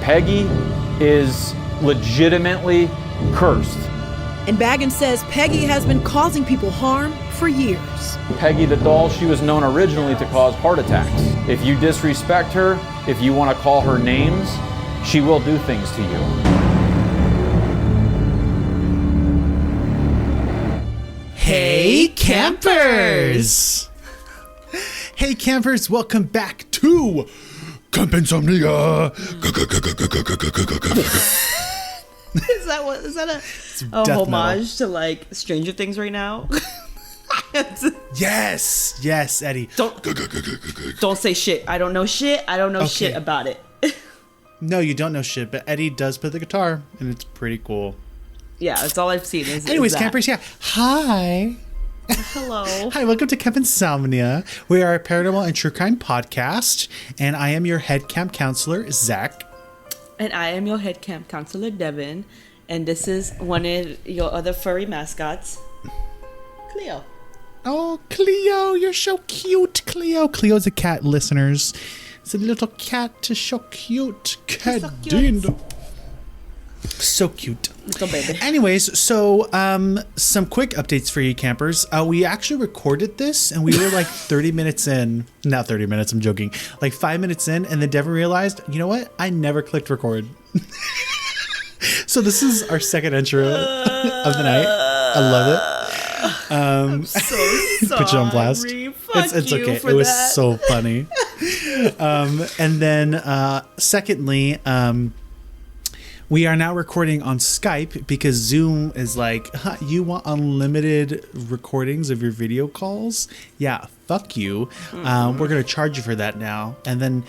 Peggy is legitimately cursed. And Baggins says Peggy has been causing people harm for years. Peggy the doll, she was known originally to cause heart attacks. If you disrespect her, if you want to call her names, she will do things to you. Hey campers! Hey campers, welcome back to Camp Insomnia. Is that a homage to like Stranger Things right now? Yes, Eddie. Don't say shit. I don't know shit. I don't know shit about it. No, you don't know shit, but Eddie does play the guitar, and it's pretty cool. Yeah, that's all I've seen. Anyways, campers, yeah. Hi. Hello. Hi, welcome to Camp Insomnia. We are a paranormal and true crime podcast, and I am your head camp counselor, Zach. And I am your head camp counselor, Devon. And this is one of your other furry mascots, Cleo. Oh, Cleo, you're so cute, Cleo. Cleo's a cat, listeners. It's a little cat, so cute. Cat so cute. So cute. Little baby. Anyways, so some quick updates for you campers. We actually recorded this and we were like 30 minutes in. Not 30 minutes, I'm joking. Like 5 minutes in, and then Devin realized, you know what? I never clicked record. So this is our second intro of the night. I love it. I'm so sorry. Put you on blast. It's okay. It was so funny. And then secondly, we are now recording on Skype because Zoom is like, you want unlimited recordings of your video calls? Yeah, fuck you. We're going to charge you for that now. And then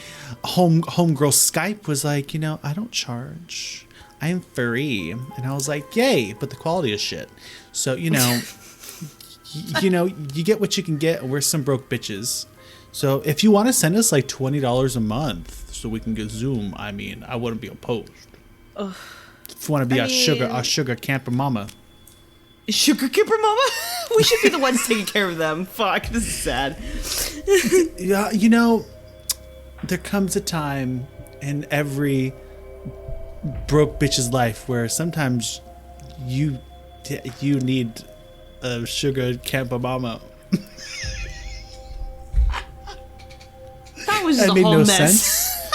homegirl Skype was like, I don't charge. I'm free. And I was like, yay, but the quality is shit. So, you get what you can get. We're some broke bitches. So if you want to send us like $20 a month so we can get Zoom, I wouldn't be opposed. If you want to be our sugar camper mama. Sugar camper mama? We should be the ones taking care of them. Fuck, this is sad. Yeah, there comes a time in every broke bitch's life where sometimes you need a sugar camper mama. That was just a whole mess.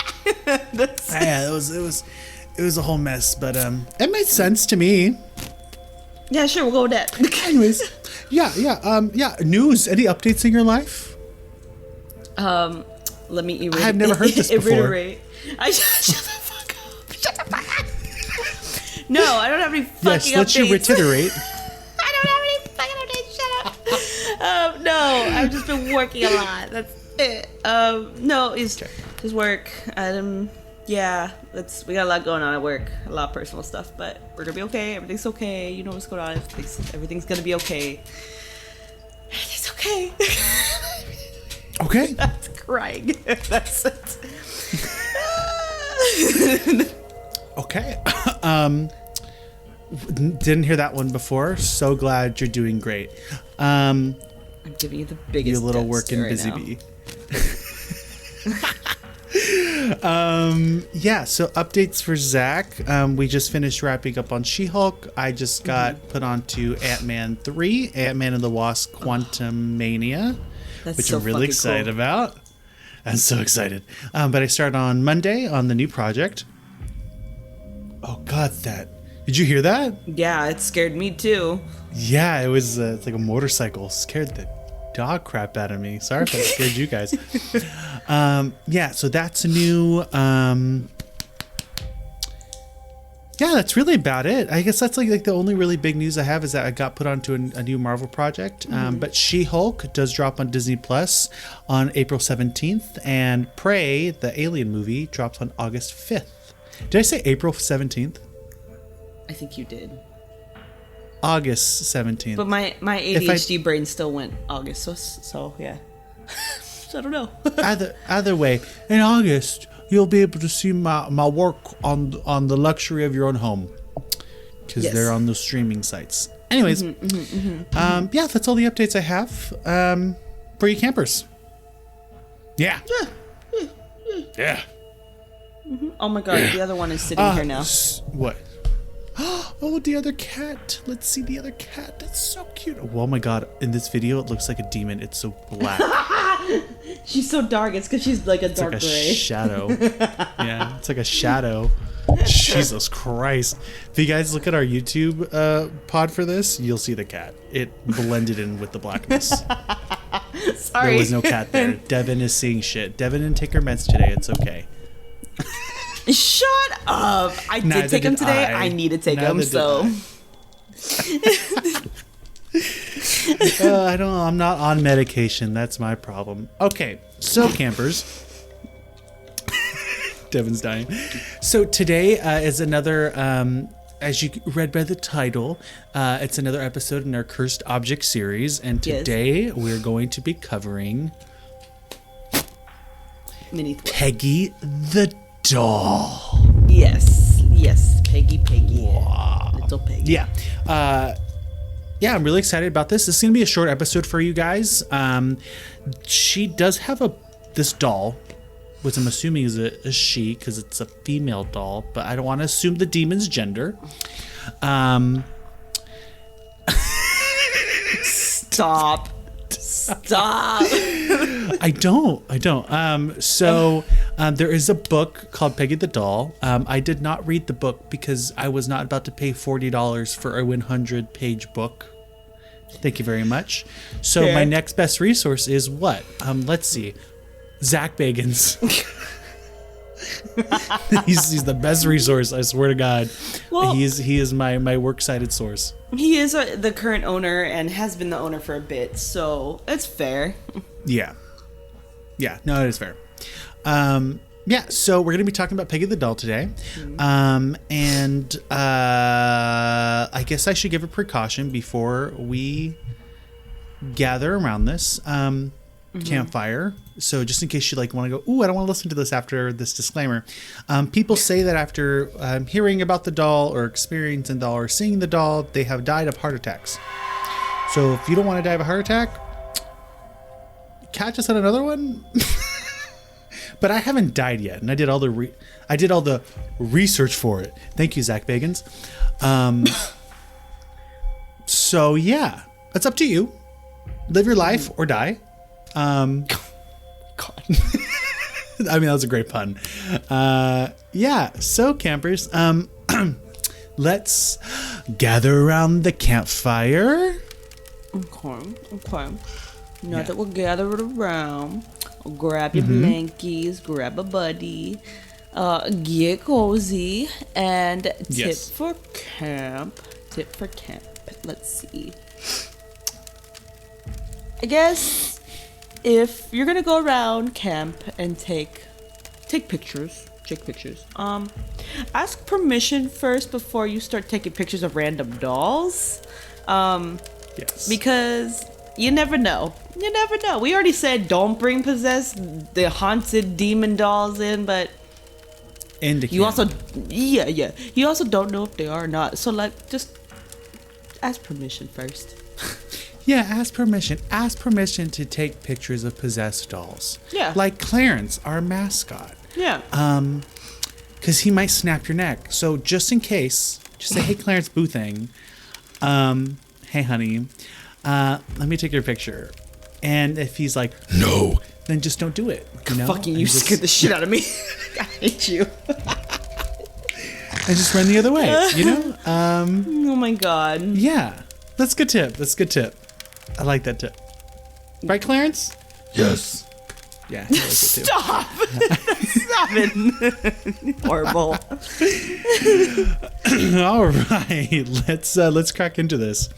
Yeah, it was a whole mess, but it made sense to me. Yeah, sure, we'll go with that. Anyways, yeah. News. Any updates in your life? Let me erase. I've never heard this before. Shut the fuck up. Shut the fuck up. No, I don't have any fucking updates. Yes, let you reiterate. I don't have any fucking updates. Shut up. No, I've just been working a lot. That's it. No, it's just work. Yeah, we got a lot going on at work, a lot of personal stuff, but we're gonna be okay. Everything's okay. You know what's going on. Everything's gonna be okay. Everything's okay. Okay. That's crying. That's it. Okay. Didn't hear that one before. So glad you're doing great. I'm giving you the biggest. You little working right busy now. bee. Yeah, so updates for Zach. We just finished wrapping up on She-Hulk. I just got put onto Ant-Man 3, Ant-Man and the Wasp Quantumania, which so I'm really excited cool. about. I'm so excited. But I started on Monday on the new project. Oh God, did you hear that? Yeah, it scared me too. Yeah, it was it's like a motorcycle. Scared the dog crap out of me. Sorry if I scared you guys. Yeah, so that's new. Yeah, that's really about it. I guess that's like the only really big news I have is that I got put onto a new Marvel project. But She-Hulk does drop on Disney Plus on April 17th, and Prey, the Alien movie, drops on August 5th. Did I say April 17th? I think you did. August 17th. But my ADHD brain still went August, so yeah. So I don't know. Either way, in August you'll be able to see my work on the luxury of your own home, because they're on those streaming sites. Anyways, yeah, that's all the updates I have for you campers. Yeah. Oh my god, the other one is sitting here now. What? Oh, the other cat. Let's see the other cat. That's so cute. Oh my god, in this video it looks like a demon. It's so black. She's so dark. It's because she's like a dark like a gray. shadow. Yeah, it's like a shadow. Jesus Christ. If you guys look at our YouTube pod for this, you'll see the cat. It blended in with the blackness. Sorry. There was no cat there. Devon is seeing shit. Devon didn't take her meds today. It's okay. Shut up. I did take him today. I need to take him, so. I don't know. I'm not on medication. That's my problem. Okay, so campers. Devon's dying. So today is another, as you read by the title, it's another episode in our Cursed Object series. And today we're going to be covering Peggy the doll. Yes. Peggy. Wow. Little Peggy. Yeah. I'm really excited about this. This is going to be a short episode for you guys. She does have this doll, which I'm assuming is a she because it's a female doll, but I don't want to assume the demon's gender. Stop. I don't. There is a book called Peggy the Doll. I did not read the book because I was not about to pay $40 for a 100-page book. Thank you very much. So my next best resource is what? Let's see. Zach Bagans. he's the best resource, I swear to God. Well, he is my works cited source. He is the current owner and has been the owner for a bit, so it's fair. Yeah, no, it is fair. So we're gonna be talking about Peggy the doll today. And I guess I should give a precaution before we gather around this campfire. So just in case you want to go, ooh, I don't want to listen to this after this disclaimer. People say that after hearing about the doll or experiencing the doll or seeing the doll, they have died of heart attacks. So if you don't want to die of a heart attack, catch us on another one. But I haven't died yet, and I did all the research for it. Thank you, Zach Bagans. So yeah, it's up to you. Live your life or die. God. I mean, that was a great pun. So campers, let's gather around the campfire. Okay. Now that we're gathered around, grab your blankies, grab a buddy, get cozy, and tip for camp. Let's see. I guess if you're gonna go around camp and take pictures, ask permission first before you start taking pictures of random dolls. Because you never know. We already said don't bring the haunted demon dolls in, but you also you also don't know if they are or not. So just ask permission first. Yeah, ask permission. Ask permission to take pictures of possessed dolls. Yeah. Like Clarence, our mascot. Yeah. Because he might snap your neck. So just in case, just say, hey, Clarence Boo thing. Hey, honey, let me take your picture. And if he's like, no, then just don't do it. You scared the shit out of me. I hate you. And just run the other way, Oh my God. Yeah. That's a good tip. I like that tip. Right, Clarence? Yes. Yeah. He likes it too. Stop it. Horrible. All right. Let's crack into this.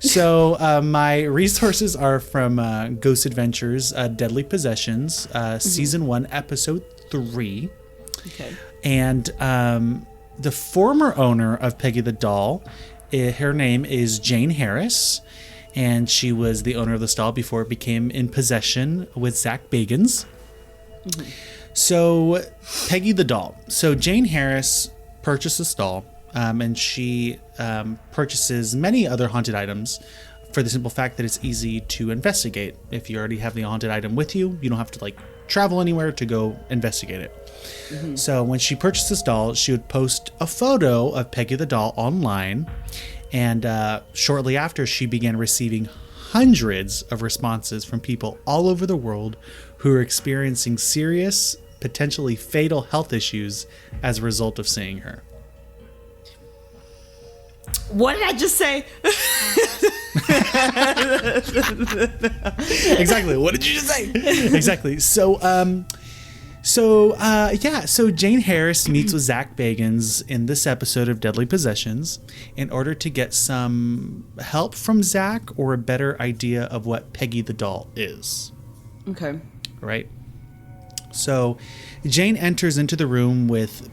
So my resources are from Ghost Adventures, Deadly Possessions, Season 1, Episode 3. Okay. And the former owner of Peggy the doll, her name is Jane Harris, and she was the owner of this doll before it became in possession with Zach Bagans. So Peggy the doll. So Jane Harris purchased this doll, and she purchases many other haunted items for the simple fact that it's easy to investigate. If you already have the haunted item with you, you don't have to travel anywhere to go investigate it. So when she purchased this doll, she would post a photo of Peggy the doll online. And shortly after, she began receiving hundreds of responses from people all over the world who are experiencing serious, potentially fatal health issues as a result of seeing her. What did I just say? Exactly. What did you just say? Exactly. So Jane Harris meets with Zach Bagans in this episode of Deadly Possessions in order to get some help from Zach or a better idea of what Peggy the doll is. Okay. Right? So Jane enters into the room with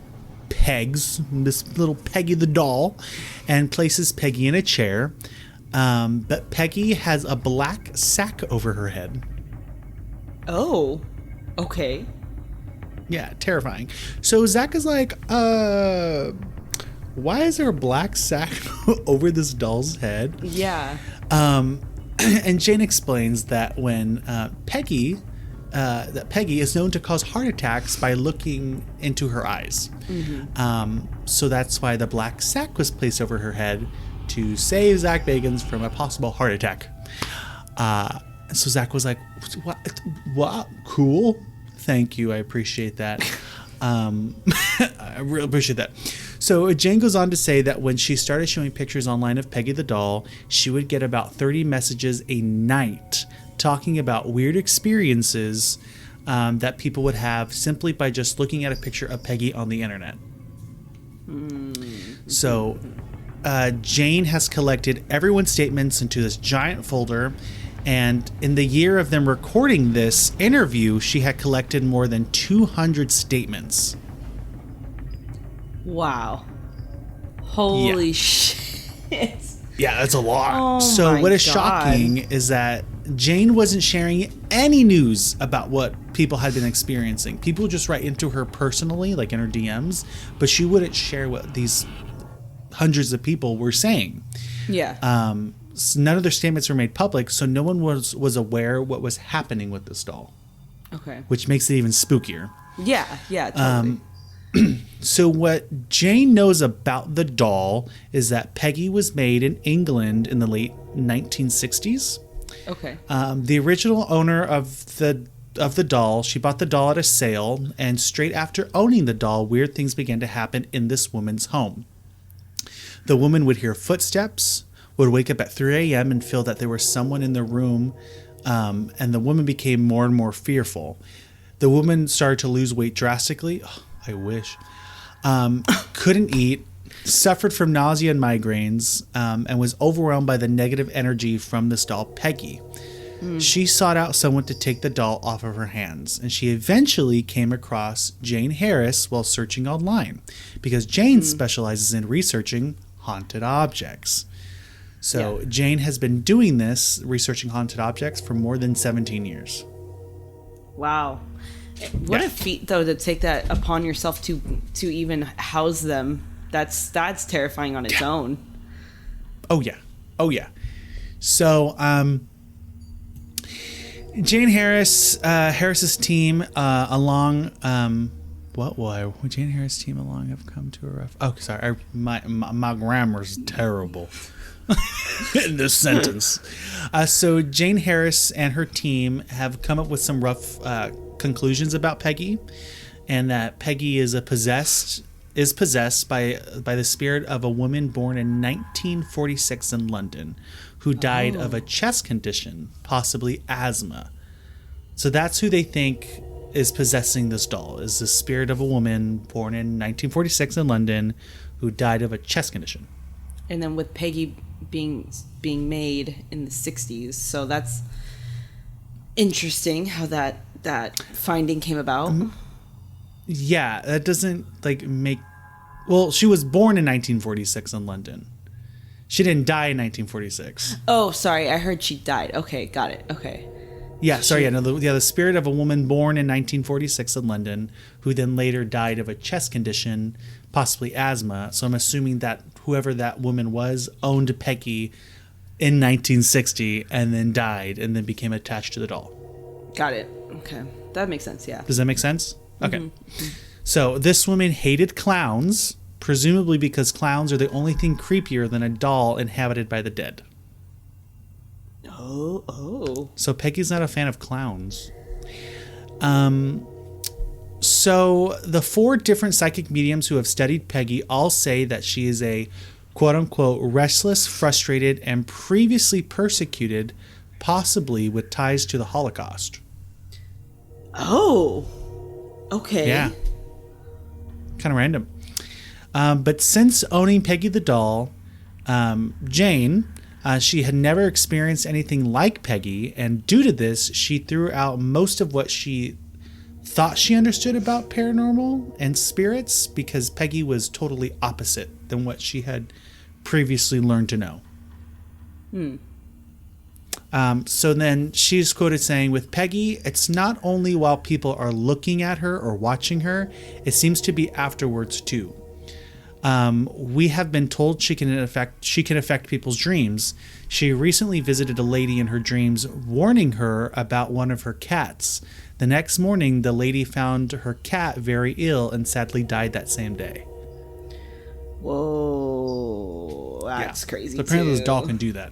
Pegs, this little Peggy the doll, and places Peggy in a chair. But Peggy has a black sack over her head. Oh, okay. Yeah, terrifying. So Zach is like, why is there a black sack over this doll's head? Yeah. And Jane explains that when Peggy is known to cause heart attacks by looking into her eyes. So that's why the black sack was placed over her head to save Zach Bagans from a possible heart attack. So Zach was like, what? Cool. Thank you. I appreciate that. I really appreciate that. So Jane goes on to say that when she started showing pictures online of Peggy the doll, she would get about 30 messages a night talking about weird experiences that people would have simply by just looking at a picture of Peggy on the internet. So Jane has collected everyone's statements into this giant folder. And in the year of them recording this interview, she had collected more than 200 statements. Wow. Holy shit. Yeah, that's a lot. Oh so my what is God. shocking is that Jane wasn't sharing any news about what people had been experiencing. People would just write into her personally, like in her DMs, but she wouldn't share what these hundreds of people were saying. Yeah. None of their statements were made public, so no one was aware what was happening with this doll. Okay. Which makes it even spookier. Yeah, totally. So what Jane knows about the doll is that Peggy was made in England in the late 1960s. Okay. The original owner of the doll, she bought the doll at a sale, and straight after owning the doll, weird things began to happen in this woman's home. The woman would hear footsteps, would wake up at 3 a.m. and feel that there was someone in the room, and the woman became more and more fearful. The woman started to lose weight drastically. Oh, I wish. Couldn't eat, suffered from nausea and migraines, and was overwhelmed by the negative energy from this doll, Peggy. She sought out someone to take the doll off of her hands, and she eventually came across Jane Harris while searching online, because Jane specializes in researching haunted objects. So Jane has been doing this, researching haunted objects, for more than 17 years. Wow. What a feat, though, to take that upon yourself to even house them. That's terrifying on its own. Oh, yeah. So, Jane Harris's team, along... what will Jane Harris' team along have come to a rough... Oh, sorry. My grammar's terrible. In this sentence. So Jane Harris and her team have come up with some rough conclusions about Peggy, and that Peggy is possessed by the spirit of a woman born in 1946 in London who died of a chest condition, possibly asthma. So that's who they think is possessing this doll, is the spirit of a woman born in 1946 in London who died of a chest condition. And then with Peggy being made in the 60s, so that's interesting how that finding came about. Yeah, that doesn't make... Well, she was born in 1946 in London. She didn't die in 1946. Oh, sorry, I heard she died. Okay, got it. Okay. Yeah, sorry, the spirit of a woman born in 1946 in London who then later died of a chest condition, possibly asthma. So I'm assuming that whoever that woman was owned Peggy in 1960 and then died and then became attached to the doll. Got it. Okay. that makes sense. Yeah. Does that make sense? Okay. Mm-hmm. So this woman hated clowns, presumably because clowns are the only thing creepier than a doll inhabited by the dead. Oh. So Peggy's not a fan of clowns. So the 4 different psychic mediums who have studied Peggy all say that she is a quote-unquote restless, frustrated, and previously persecuted, possibly with ties to the Holocaust. Oh. Okay. Yeah. Kind of random. But since owning Peggy the doll, Jane, she had never experienced anything like Peggy, and due to this, she threw out most of what she thought she understood about paranormal and spirits because Peggy was totally opposite than what she had previously learned to know. So then she's quoted saying, with Peggy, it's not only while people are looking at her or watching her, it seems to be afterwards too. We have been told she can affect people's dreams. She recently visited a lady in her dreams, warning her about one of her cats. The next morning, the lady found her cat very ill and sadly died that same day. Whoa, that's crazy. So apparently this doll can do that.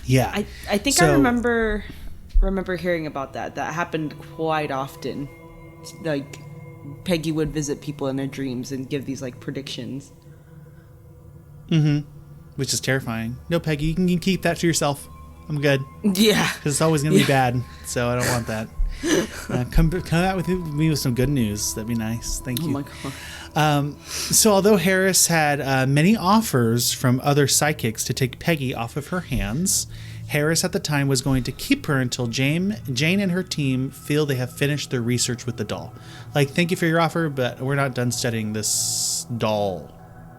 Yeah. I think I remember hearing about that. That happened quite often. Like, Peggy would visit people in their dreams and give these like predictions. Which is terrifying. No, Peggy, you can keep that to yourself. I'm good. Yeah. Because it's always going to be bad, so I don't want that. Come out with me with some good news. That'd be nice. Thank you. Oh my God. So although Harris had many offers from other psychics to take Peggy off of her hands, Harris at the time was going to keep her until Jane and her team feel they have finished their research with the doll. Like, thank you for your offer, but we're not done studying this doll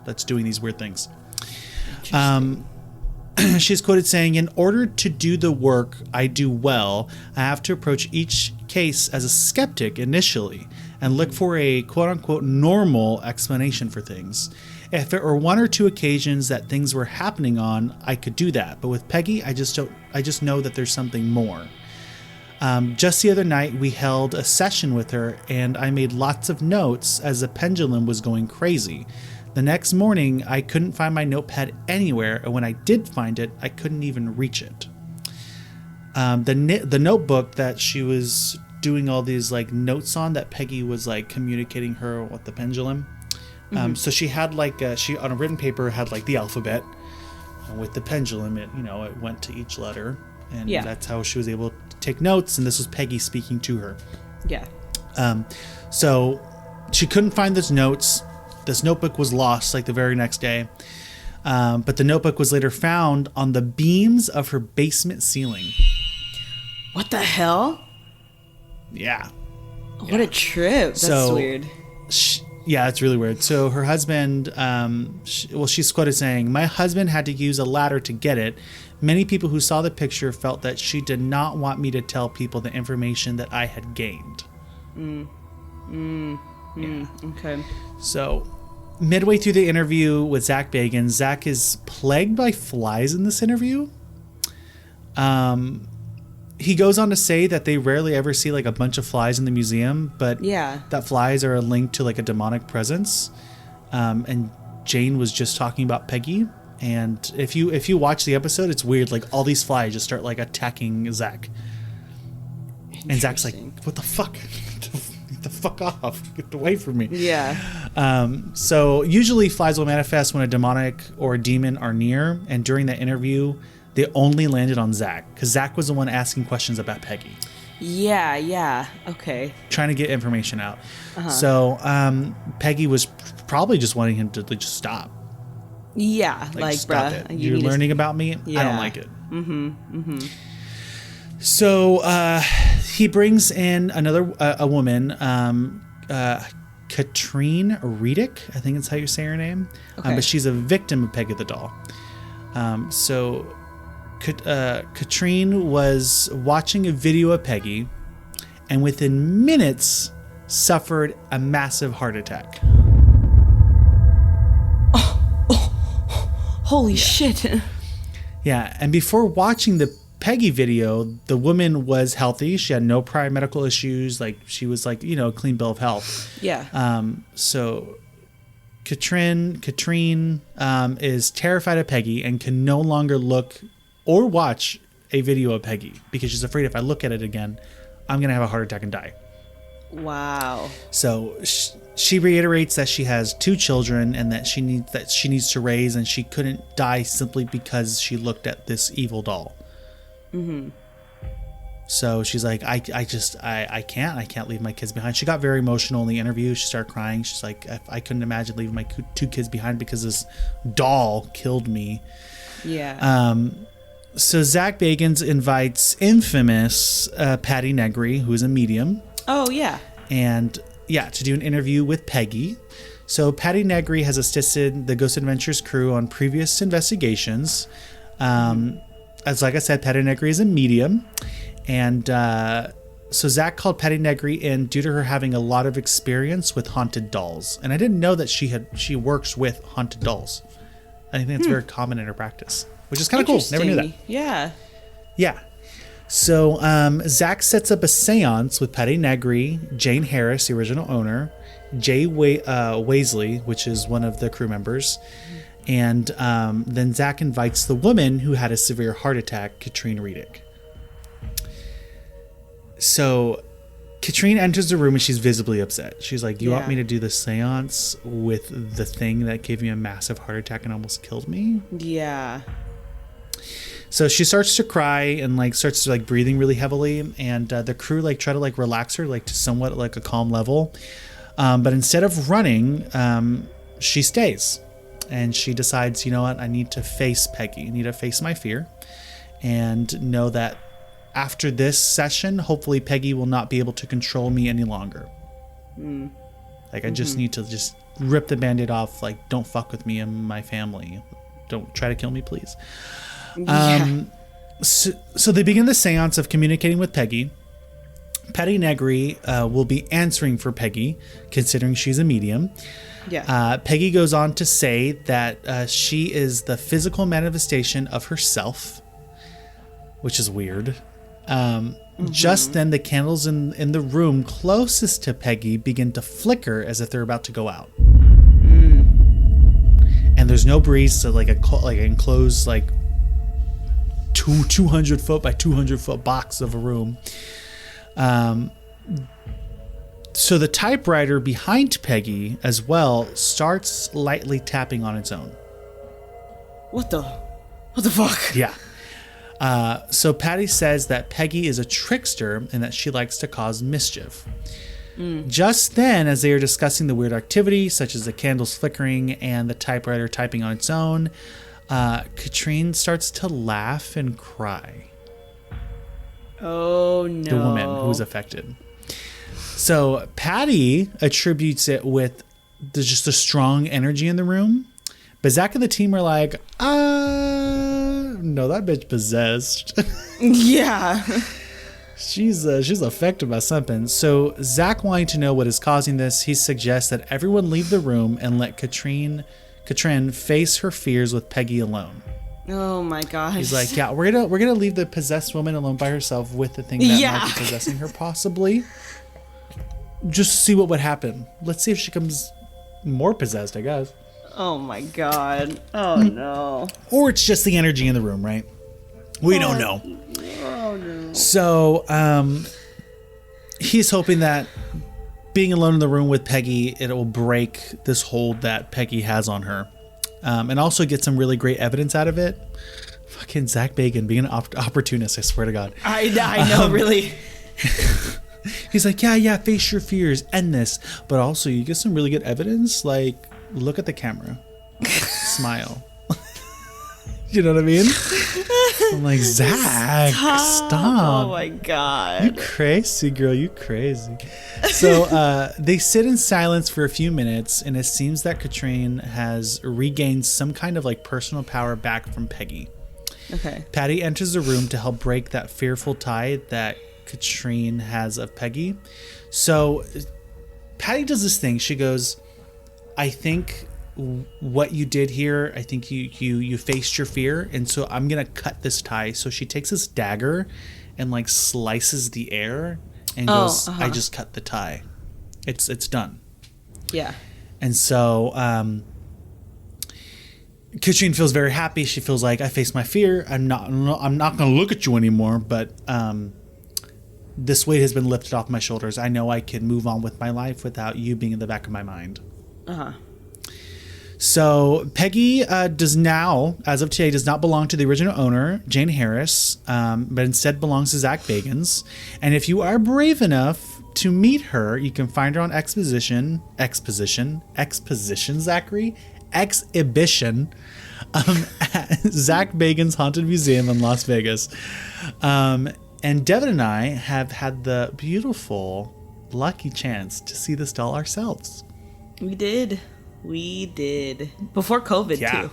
that's doing these weird things. She's quoted saying, in order to do the work I do well, I have to approach each case as a skeptic initially and look for a quote-unquote normal explanation for things. If there were 1 or 2 occasions that things were happening on, I could do that. But with Peggy, I just know that there's something more. Just the other night, we held a session with her, and I made lots of notes as the pendulum was going crazy. The next morning, I couldn't find my notepad anywhere, and when I did find it, I couldn't even reach it. The notebook that she was doing all these like notes on, that Peggy was like communicating her with the pendulum. So she had like she on a written paper had like the alphabet, and with the pendulum, it went to each letter, and that's how she was able to take notes. And this was Peggy speaking to her. Yeah. So she couldn't find those notes. This notebook was lost like the very next day. But the notebook was later found on the beams of her basement ceiling. What the hell? Yeah. What a trip. That's weird. Yeah, it's really weird. So her husband, she's quoted saying, my husband had to use a ladder to get it. Many people who saw the picture felt that she did not want me to tell people the information that I had gained. Okay. So midway through the interview with Zach Bagans, Zach is plagued by flies in this interview. He goes on to say that they rarely ever see like a bunch of flies in the museum, but that flies are a link to like a demonic presence. And Jane was just talking about Peggy. And if you watch the episode, it's weird. Like all these flies just start like attacking Zach. And Zach's like, what the fuck? Get the fuck off. Get away from me. Yeah. So usually flies will manifest when a demonic or a demon are near. And during that interview, they only landed on Zach because Zach was the one asking questions about Peggy. Yeah. Okay. Trying to get information out. So Peggy was probably just wanting him to just stop. Yeah. Like stop bruh. it. You're learning about me? I don't like it. So he brings in a woman, Katrine Redick, I think that's how you say her name. Okay. But she's a victim of Peggy the doll. So Katrine was watching a video of Peggy and within minutes suffered a massive heart attack. Holy shit. Yeah, and before watching the Peggy video, the woman was healthy. She had no prior medical issues. Like, she was like, you know, a clean bill of health. Yeah. So Katrine is terrified of Peggy and can no longer look or watch a video of Peggy because she's afraid if I look at it again, I'm going to have a heart attack and die. Wow. So she reiterates that she has 2 children and that she needs to raise, and she couldn't die simply because she looked at this evil doll. Mm-hmm. So she's like, I can't leave my kids behind. She got very emotional in the interview. She started crying. She's like, I couldn't imagine leaving my 2 kids behind because this doll killed me. Yeah. So Zach Bagans invites infamous Patty Negri, who's a medium. Oh, yeah. And to do an interview with Peggy. So Patty Negri has assisted the Ghost Adventures crew on previous investigations. As like I said, Patty Negri is a medium. And so Zach called Patty Negri in due to her having a lot of experience with haunted dolls. And I didn't know that she works with haunted dolls. I think that's very common in her practice, which is kind of cool. Never knew that. Yeah. Yeah. So Zach sets up a seance with Patty Negri, Jane Harris, the original owner, Jay Waisley, which is one of the crew members, and then Zach invites the woman who had a severe heart attack, Katrine Redick. So Katrine enters the room and she's visibly upset. She's like, you want me to do the seance with the thing that gave me a massive heart attack and almost killed me? Yeah. So she starts to cry and like starts to like breathing really heavily, and the crew like try to like relax her like to somewhat like a calm level. But instead of running, she stays, and she decides, you know what, I need to face Peggy. I need to face my fear and know that after this session, hopefully Peggy will not be able to control me any longer. Like I just need to just rip the Band-Aid off. Like, don't fuck with me and my family. Don't try to kill me, please. So they begin the seance of communicating with Peggy. Patty Negri will be answering for Peggy, considering she's a medium. Yeah. Peggy goes on to say that she is the physical manifestation of herself, which is weird. Just then, the candles in the room closest to Peggy begin to flicker as if they're about to go out. And there's no breeze, so like an enclosed like 200 foot by 200 foot box of a room. So the typewriter behind Peggy as well starts lightly tapping on its own. What the fuck? Yeah. So Patty says that Peggy is a trickster and that she likes to cause mischief. Just then, as they are discussing the weird activity, such as the candles flickering and the typewriter typing on its own, Katrine starts to laugh and cry. Oh, no. The woman who was affected. So Patty attributes it with just the strong energy in the room. But Zach and the team are like, no, that bitch possessed. Yeah. She's affected by something. So Zach, wanting to know what is causing this, he suggests that everyone leave the room and let Katrine face her fears with Peggy alone. Oh my gosh. He's like, yeah, we're gonna leave the possessed woman alone by herself with the thing that might be possessing her, possibly. Just see what would happen. Let's see if she comes more possessed, I guess. Oh my god. Oh no. Or it's just the energy in the room, right? We don't know. Oh no. So he's hoping that being alone in the room with Peggy, it will break this hold that Peggy has on her. And also get some really great evidence out of it. Fucking Zach Bagans being an opportunist, I swear to God. I know, really. He's like, yeah, face your fears, end this. But also, you get some really good evidence. Like, look at the camera. Smile. You know what I mean? I'm like, Zach, stop. Oh my god. You crazy, girl. You crazy. So they sit in silence for a few minutes, and it seems that Katrine has regained some kind of like personal power back from Peggy. Okay. Patty enters the room to help break that fearful tie that Katrine has of Peggy. So Patty does this thing. She goes, I think what you did here, I think you faced your fear, and so I'm gonna cut this tie. So she takes this dagger and like slices the air and goes, I just cut the tie. It's done. Yeah. And so Katrine feels very happy. She feels like, I faced my fear. I'm not gonna look at you anymore, but this weight has been lifted off my shoulders. I know I can move on with my life without you being in the back of my mind. So Peggy does now, as of today, does not belong to the original owner, Jane Harris, but instead belongs to Zach Bagans. And if you are brave enough to meet her, you can find her on exhibition, Zachary? Exhibition at Zach Bagans Haunted Museum in Las Vegas. And Devon and I have had the beautiful, lucky chance to see this doll ourselves. We did. Before COVID, too.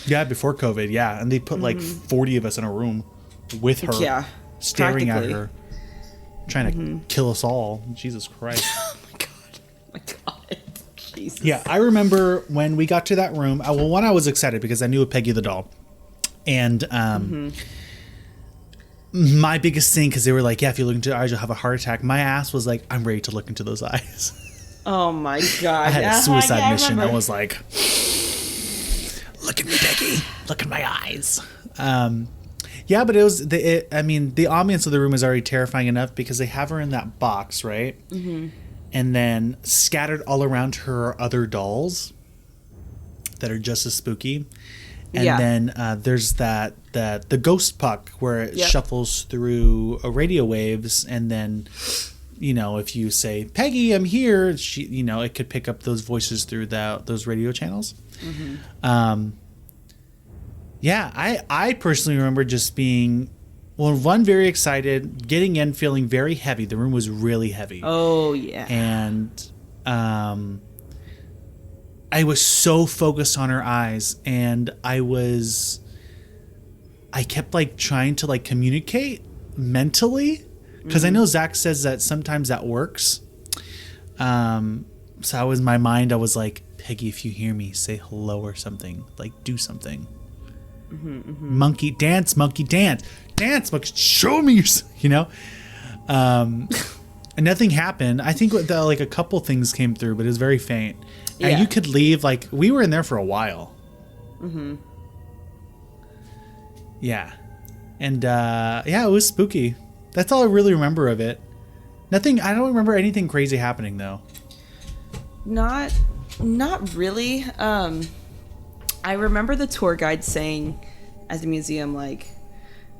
Yeah, before COVID, yeah. And they put like 40 of us in a room with her, staring at her, trying to kill us all. Jesus Christ. Oh my God. Jesus. Yeah, I remember when we got to that room. Well, one, I was excited because I knew of Peggy the doll. And my biggest thing, because they were like, yeah, if you look into the eyes, you'll have a heart attack. My ass was like, I'm ready to look into those eyes. Oh my God. I had a suicide mission. I was like, look at me, Peggy. Look at my eyes. Yeah, but it was, the ambience of the room is already terrifying enough because they have her in that box, right? And then scattered all around her are other dolls that are just as spooky. And then there's the ghost puck where it shuffles through radio waves, and then, you know, if you say, Peggy, I'm here, she, you know, it could pick up those voices through those radio channels. I personally remember just being, one, very excited, getting in, feeling very heavy. The room was really heavy. Oh, yeah. And I was so focused on her eyes, and I kept like trying to like communicate mentally, because I know Zach says that sometimes that works. So I was, in my mind, I was like, Peggy, if you hear me, say hello or something, like do something. Monkey dance, monkey dance, monkey, show me yourself, you know? And nothing happened. I think like a couple things came through, but it was very faint. And you could leave, like, we were in there for a while. Yeah. And, it was spooky. That's all I really remember of it. I don't remember anything crazy happening, though. Not really. I remember the tour guide saying at the museum, like,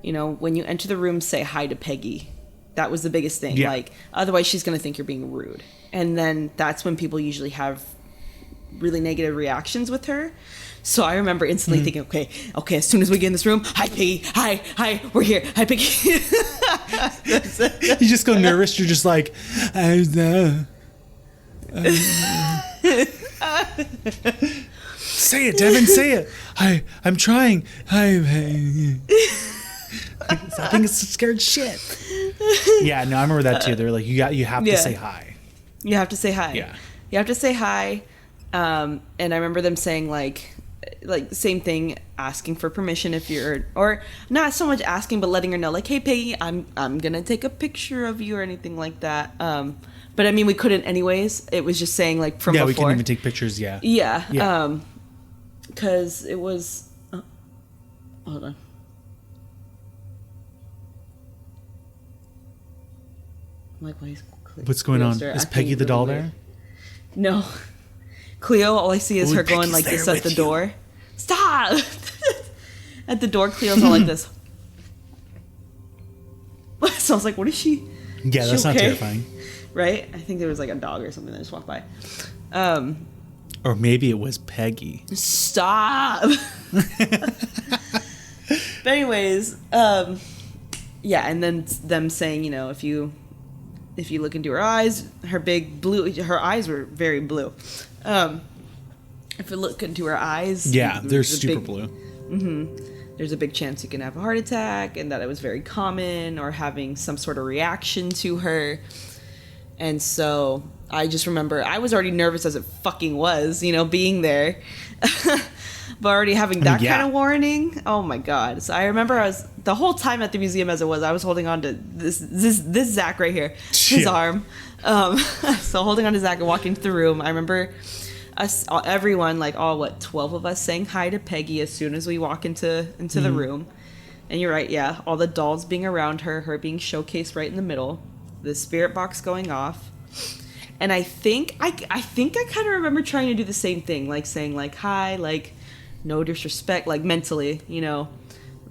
you know, when you enter the room, say hi to Peggy. That was the biggest thing. Yeah. Like, otherwise she's going to think you're being rude. And then that's when people usually have really negative reactions with her. So I remember instantly thinking, okay, as soon as we get in this room, hi Peggy, hi, we're here, hi Peggy. You just go nervous. You're just like, say it, Devon, say it. I'm trying. Hi. I think it's scared shit. Yeah, no, I remember that too. They're like, you have to say hi. You have to say hi. Yeah. You have to say hi. And I remember them saying like same thing, asking for permission if you're, or not so much asking, but letting her know like, hey Peggy, I'm gonna take a picture of you or anything like that. But I mean, we couldn't anyways. It was just saying like from before. We couldn't even take pictures. Yeah. Yeah. Because it was. Hold on. I'm like, why is what's going on? Is Peggy the doll there? No. Cleo, all I see is her going like this at the door. Stop! At the door, Cleo's all like this. So I was like, what is she? Yeah, that's not terrifying. Right? I think there was like a dog or something that just walked by. Or maybe it was Peggy. Stop! But anyways, yeah, and then them saying, you know, if you look into her eyes, her eyes were very blue. If you look into her eyes, they're super blue. There's a big chance you can have a heart attack, and that it was very common, or having some sort of reaction to her. And so I just remember I was already nervous as it fucking was, being there. But already having that kind of warning, oh my god! So I remember the whole time at the museum as it was, I was holding on to this Zach right here, his arm. So holding on to Zach and walking through the room. I remember everyone, 12 of us saying hi to Peggy as soon as we walk into the room. And you're right, yeah, all the dolls being around her being showcased right in the middle, the spirit box going off. And I think I kind of remember trying to do the same thing, saying hi, no disrespect, mentally,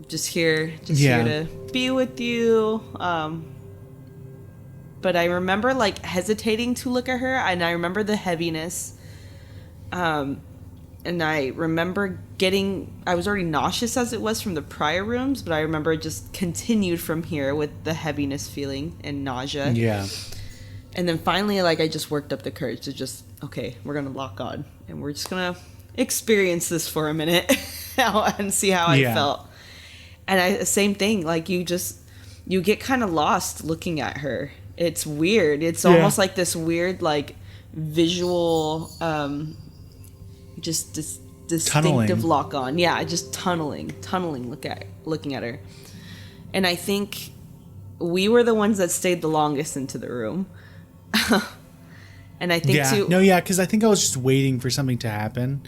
just here to be with you. But I remember hesitating to look at her, and I remember the heaviness. And I remember I was already nauseous as it was from the prior rooms, but I remember it just continued from here with the heaviness feeling and nausea. Yeah. And then finally, I just worked up the courage to just, okay, we're going to lock on and we're just going to experience this for a minute and see how I felt. And same thing, you get kind of lost looking at her. It's weird. It's almost like this weird, visual, just this distinctive lock on. Yeah, just tunneling, looking at her. And I think we were the ones that stayed the longest into the room. And I think because I think I was just waiting for something to happen.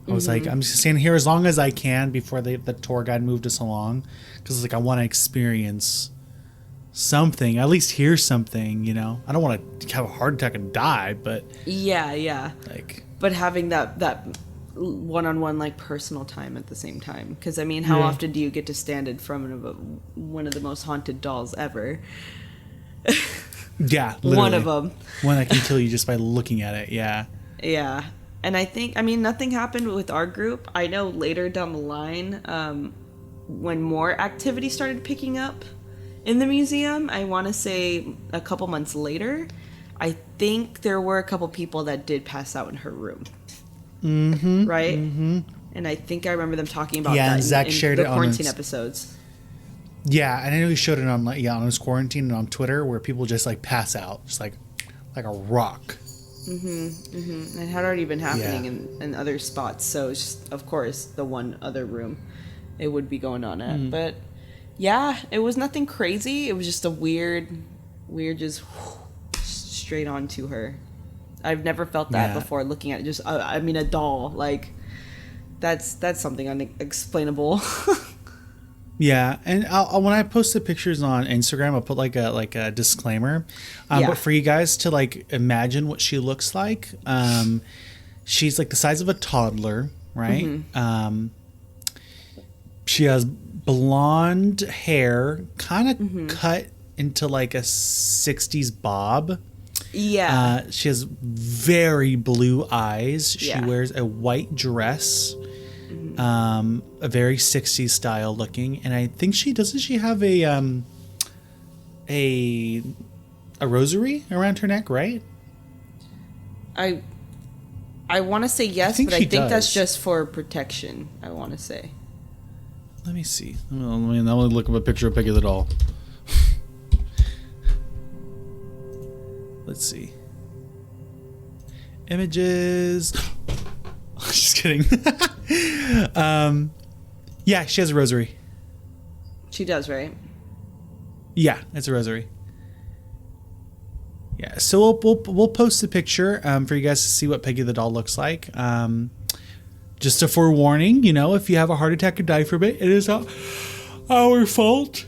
I was I'm just standing here as long as I can before the tour guide moved us along, because I want to experience something, at least hear something. I don't want to have a heart attack and die, but but having that one-on-one personal time at the same time, because how often do you get to stand in front of one of the most haunted dolls ever? Yeah, literally. One of them. One that can kill you just by looking at it. Yeah. Yeah. And I think, nothing happened with our group. I know later down the line, when more activity started picking up in the museum, I want to say a couple months later, I think there were a couple people that did pass out in her room. Mm-hmm. Right? Mm-hmm. And I think I remember them talking about that and Zach shared the it quarantine on episodes. Yeah, and I know he showed it on on his quarantine and on Twitter, where people just pass out, just like a rock. Mm-hmm. Mm-hmm. It had already been happening in other spots, so it's just, of course, the one other room it would be going on at. But yeah, it was nothing crazy. It was just a weird just straight onto her. I've never felt that before. Looking at it, just a doll, that's something unexplainable. Yeah, and when I post the pictures on Instagram, I'll put a disclaimer. But for you guys to imagine what she looks like, she's the size of a toddler, right? Mm-hmm. She has blonde hair, kind of cut into a 60s bob. Yeah. She has very blue eyes. She wears a white dress. A very 60s style looking, and I think she have a rosary around her neck, right? I want to say yes, but I think that's just for protection. I want to say. Let me see. I'm gonna look up a picture of Peggy the doll. Let's see. Images. Just kidding. Yeah, she has a rosary. She does, right? Yeah, it's a rosary. Yeah, so we'll post a picture for you guys to see what Peggy the doll looks like. Just a forewarning, if you have a heart attack or die from it, it is our fault.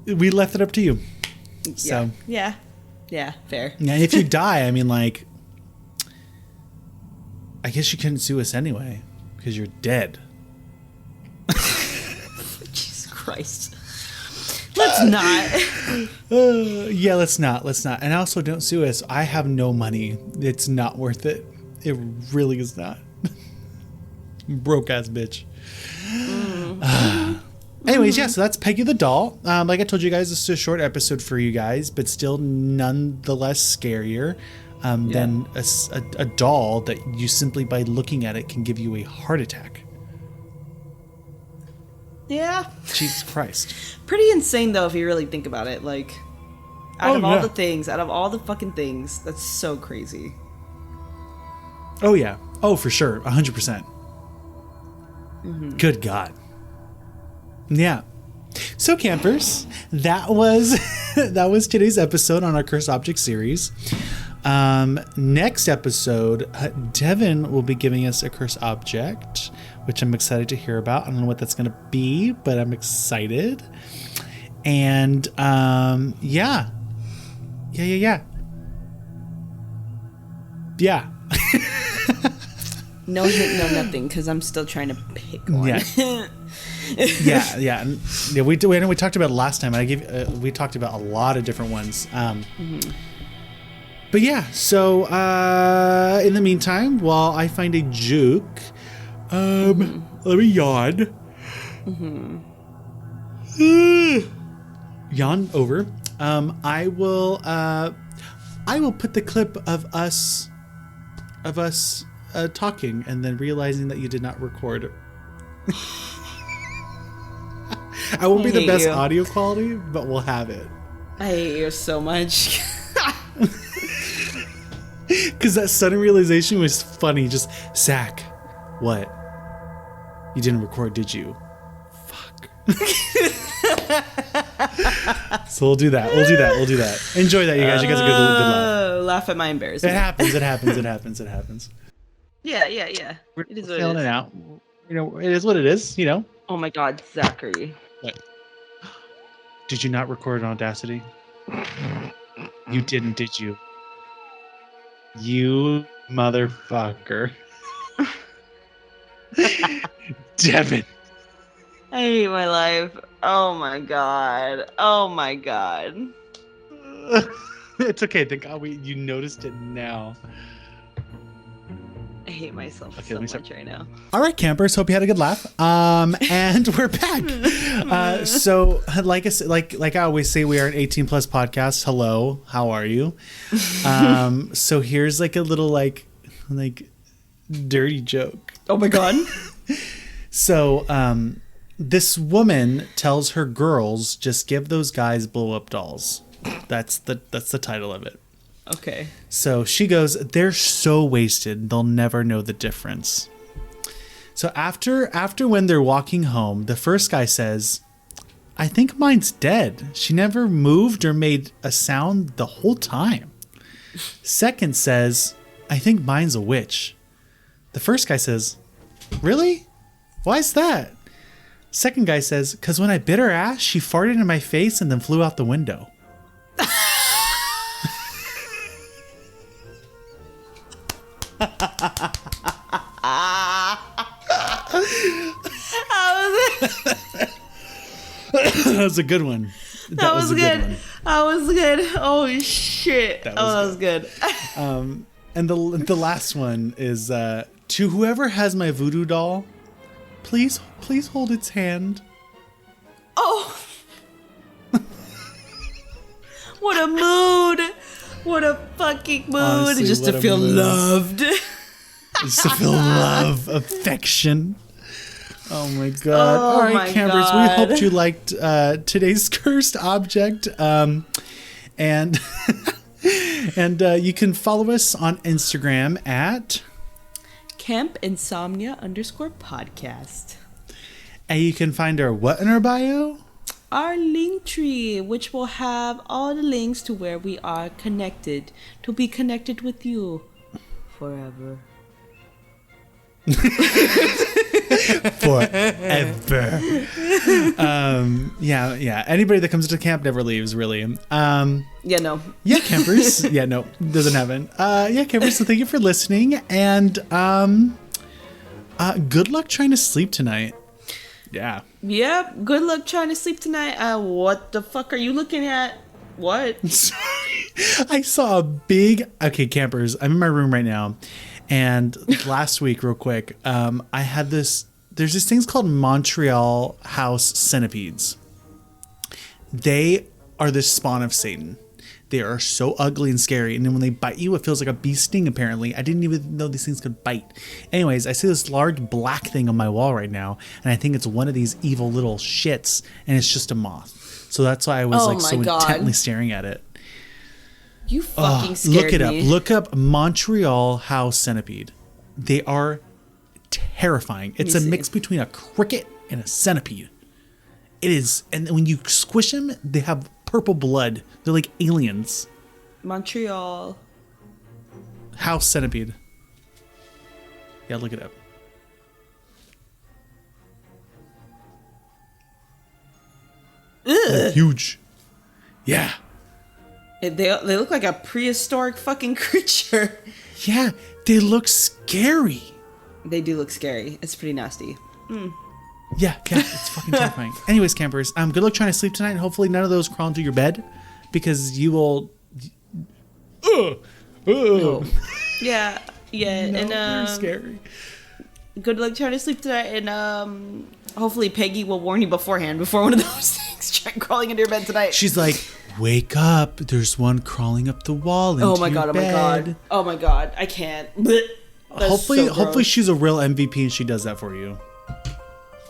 We left it up to you. So yeah, fair. Yeah, if you die, I guess you couldn't sue us anyway, because you're dead. Jesus Christ. Let's not. Yeah, let's not. And also, don't sue us. I have no money. It's not worth it. It really is not. Broke ass bitch. Anyways, so that's Peggy the doll. Like I told you guys, this is a short episode for you guys, but still nonetheless scarier. Than a doll that you simply by looking at it can give you a heart attack. Yeah. Jesus Christ. Pretty insane though if you really think about it. Out of all the fucking things, that's so crazy. Oh yeah. Oh, for sure. 100%. Good God. Yeah. So campers, that was today's episode on our Cursed Object series. Next episode, Devon will be giving us a cursed object, which I'm excited to hear about. I don't know what that's going to be, but I'm excited. And yeah. No hint, no nothing, because I'm still trying to pick one. Yeah. We talked about it last time. We talked about a lot of different ones. But yeah, so in the meantime, while I find a juke, let me yawn. Yawn over. I will put the clip of us talking and then realizing that you did not record. I won't be the best audio quality, but we'll have it. I hate you so much. Because that sudden realization was funny. Just, Zach, what? You didn't record, did you? Fuck. So we'll do that. Enjoy that, you guys. You guys are good laugh. Laugh at my embarrassment. It happens. Yeah. We're feeling it out. You know, it is what it is, you know. Oh my God, Zachary. What? Did you not record on Audacity? You didn't, did you? You motherfucker. Devon. I hate my life. Oh my God. It's okay. Thank God you noticed it now. I hate myself much right now. All right, campers. Hope you had a good laugh. And we're back. So, like I always say, we are an 18+ podcast. Hello, how are you? So here's like a little like dirty joke. Oh my God. So, this woman tells her girls, just give those guys blow up dolls. That's the title of it. Okay. So she goes, they're so wasted, they'll never know the difference. So after when they're walking home, the first guy says, I think mine's dead. She never moved or made a sound the whole time. Second says, I think mine's a witch. The first guy says, really? Why's that? Second guy says, because when I bit her ass, she farted in my face and then flew out the window. That was a good one. That was good. Oh shit. That was good. And the last one is to whoever has my voodoo doll, please hold its hand. Oh. What a mood. What a fucking mood. Honestly, just to feel loved. Just to feel love, affection. Oh my God. All right, campers, we hoped you liked today's cursed object. And you can follow us on Instagram at Camp Insomnia _podcast. And you can find our what in our bio? Our link tree, which will have all the links to where we are connected, to be connected with you forever. Forever. Yeah. Anybody that comes to camp never leaves, really. Yeah, no. Yeah, campers. Yeah, no, doesn't happen. Yeah, campers. So thank you for listening, and good luck trying to sleep tonight. Yeah. Yep. Good luck trying to sleep tonight. What the fuck are you looking at? What? Sorry. I saw a big. Okay, campers. I'm in my room right now. And last week, real quick, I had this. There's these things called Montreal house centipedes. They are the spawn of Satan. They are so ugly and scary. And then when they bite you, it feels like a bee sting, apparently. I didn't even know these things could bite. Anyways, I see this large black thing on my wall right now. And I think it's one of these evil little shits. And it's just a moth. So that's why I was so intently staring at it. You fucking scared Look it me. up. Look up Montreal house centipede. They are terrifying. It's a mix between a cricket and a centipede. It is, and when you squish them, they have purple blood. They're like aliens. Montreal house centipede. Yeah, look it up. They're huge. Yeah. They look like a prehistoric fucking creature. Yeah, they look scary. They do look scary. It's pretty nasty. Yeah, it's fucking terrifying. Anyways, campers, good luck trying to sleep tonight, and hopefully none of those crawl into your bed, because you will. Oh. Yeah, no, and they're scary. Good luck trying to sleep tonight, and hopefully Peggy will warn you beforehand before one of those things try crawling into your bed tonight. She's like, "Wake up! There's one crawling up the wall into your bed." Oh my god! I can't. Hopefully she's a real MVP and she does that for you.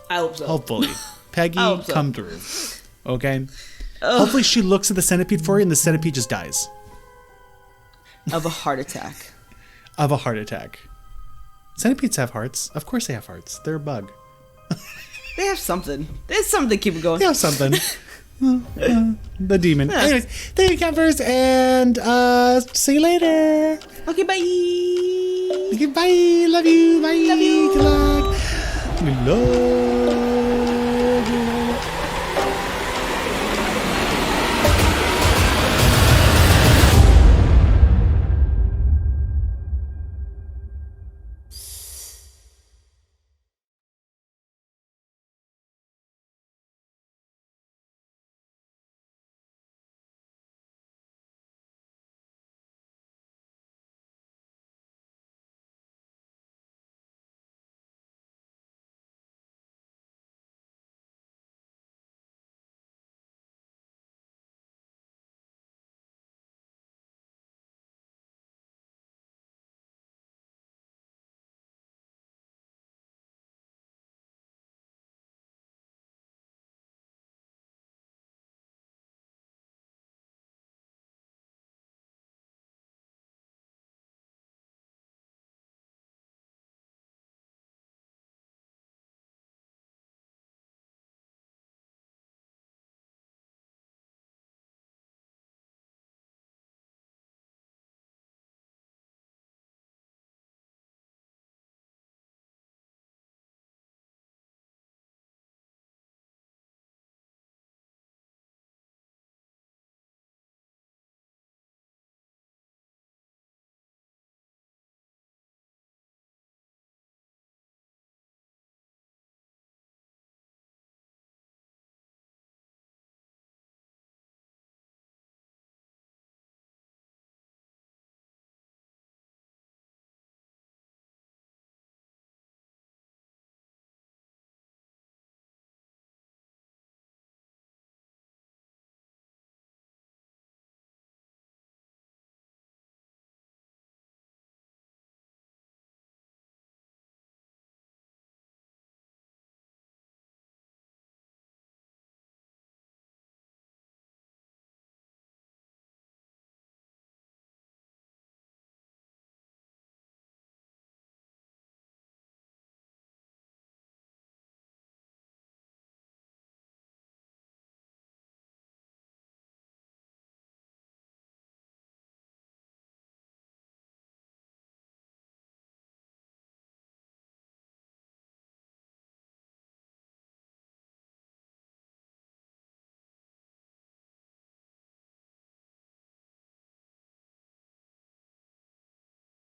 I hope so. Hopefully, Peggy, so. come through. Okay. Hopefully she looks at the centipede for you and the centipede just dies Of a heart attack. of a heart attack. Centipedes have hearts. Of course they have hearts. They're a bug. They have something. There's something to keep it going. They have something. The demon. Anyways, thank you, campers, and see you later. Okay, bye. Okay, bye. Love you. Bye. Love you. Good luck. Good luck.